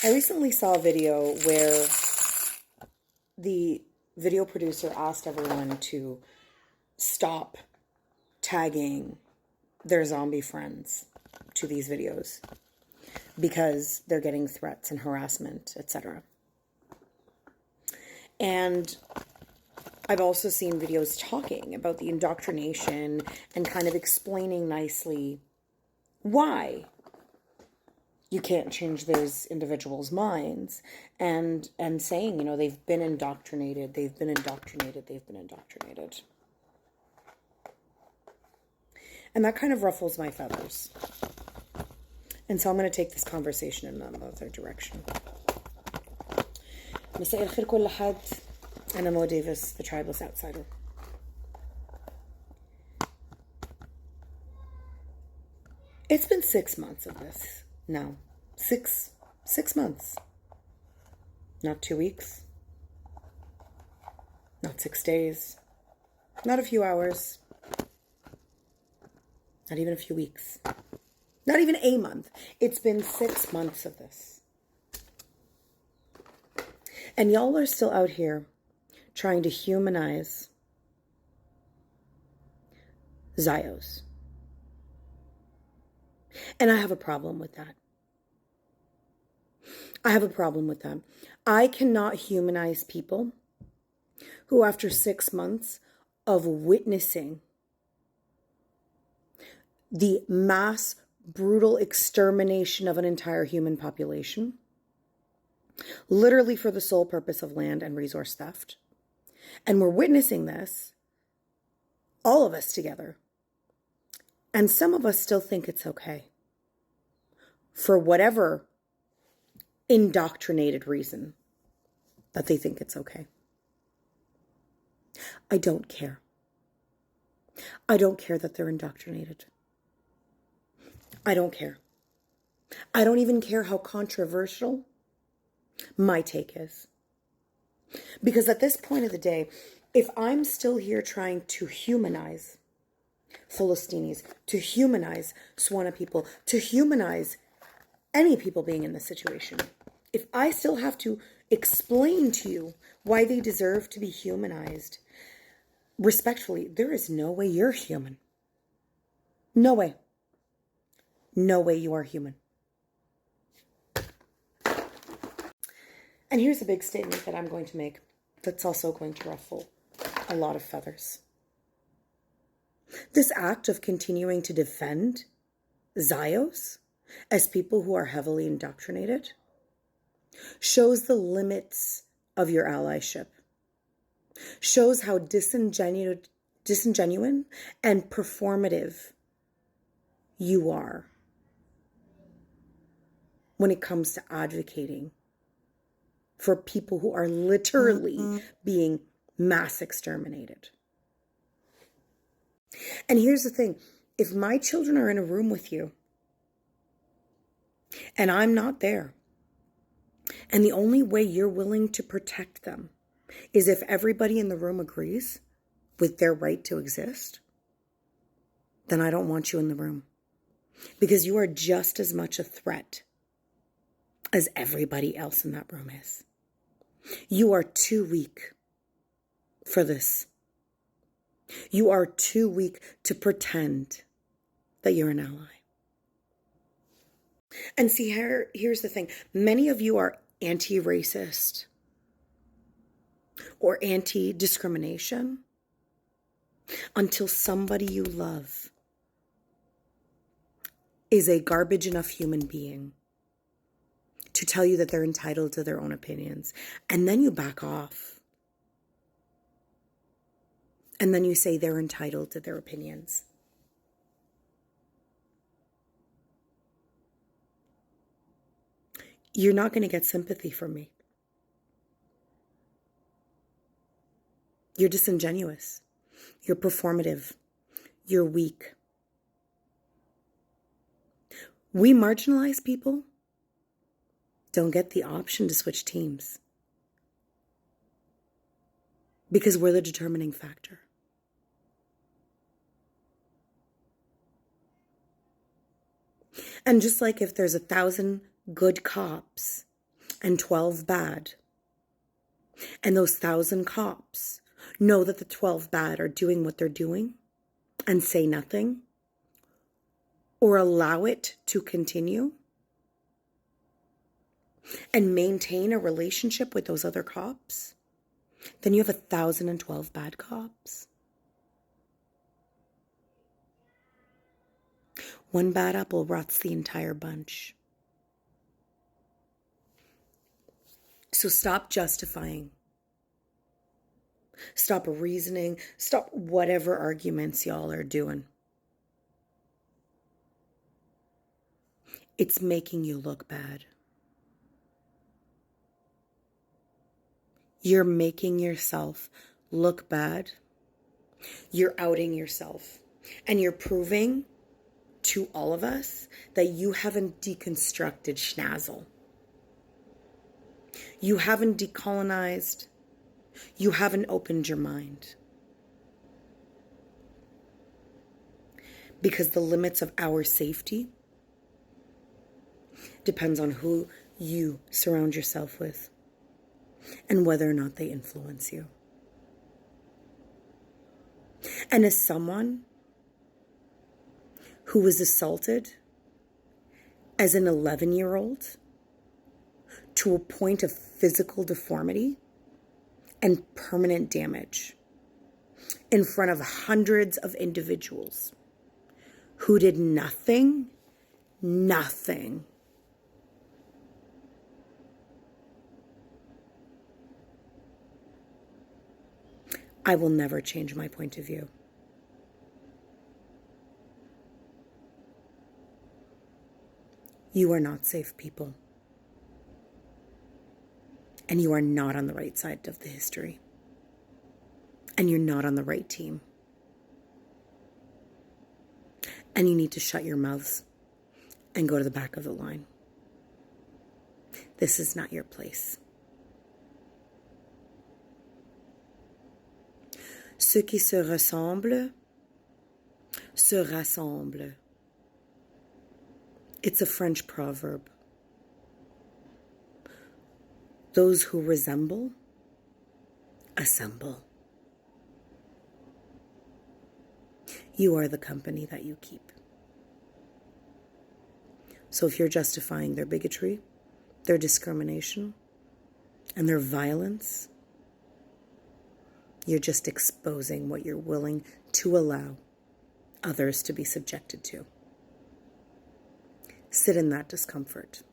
I recently saw a video where the video producer asked everyone to stop tagging their zombie friends to these videos because they're getting threats and harassment, etc. And I've also seen videos talking about the indoctrination and kind of explaining nicely why you can't change those individuals' minds, and saying, they've been indoctrinated. And that kind of ruffles my feathers. And so I'm going to take this conversation in another direction. مساء الخير كل حد. أنا Mo Davis, the Tribeless Outsider. It's been 6 months of this now. Six months. Not 2 weeks. Not 6 days. Not a few hours. Not even a few weeks. Not even a month. It's been 6 months of this. And y'all are still out here trying to humanize Zios. And I have a problem with that. I cannot humanize people who, after 6 months of witnessing the mass, brutal extermination of an entire human population, literally for the sole purpose of land and resource theft, and we're witnessing this, all of us together, and some of us still think it's okay, for whatever indoctrinated reason that they think it's okay. I don't care. I don't care that they're indoctrinated. I don't care. I don't even care how controversial my take is. Because at this point of the day, if I'm still here trying to humanize Philistinis, to humanize Swana people, to humanize any people being in this situation, if I still have to explain to you why they deserve to be humanized, respectfully, there is no way you're human. No way. No way you are human. And here's a big statement that I'm going to make that's also going to ruffle a lot of feathers. This act of continuing to defend Zios as people who are heavily indoctrinated shows the limits of your allyship, shows how disingenuine and performative you are when it comes to advocating for people who are literally being mass exterminated. And here's the thing. If my children are in a room with you and I'm not there, and the only way you're willing to protect them is if everybody in the room agrees with their right to exist, then I don't want you in the room. Because you are just as much a threat as everybody else in that room is. You are too weak for this. You are too weak to pretend that you're an ally. And see, here's the thing. Many of you are anti-racist or anti-discrimination until somebody you love is a garbage enough human being to tell you that they're entitled to their own opinions. And then you back off. And then you say they're entitled to their opinions. You're not going to get sympathy from me. You're disingenuous. You're performative. You're weak. We marginalized people don't get the option to switch teams because we're the determining factor. And just like if there's 1,000 good cops and 12 bad, and those 1,000 cops know that the 12 bad are doing what they're doing and say nothing or allow it to continue and maintain a relationship with those other cops, then you have 1,012 bad cops. One bad apple rots the entire bunch. So stop justifying. Stop reasoning. Stop whatever arguments y'all are doing. It's making you look bad. You're making yourself look bad. You're outing yourself. And you're proving to all of us that you haven't deconstructed schnazzle. You haven't decolonized. You haven't opened your mind. Because the limits of our safety depends on who you surround yourself with and whether or not they influence you. And as someone who was assaulted as an 11-year-old to a point of physical deformity and permanent damage in front of hundreds of individuals who did nothing, I will never change my point of view. You are not safe people. And you are not on the right side of the history. And you're not on the right team. And you need to shut your mouths and go to the back of the line. This is not your place. Ceux qui se ressemblent se rassemblent. It's a French proverb. Those who resemble, assemble. You are the company that you keep. So if you're justifying their bigotry, their discrimination, and their violence, you're just exposing what you're willing to allow others to be subjected to. Sit in that discomfort.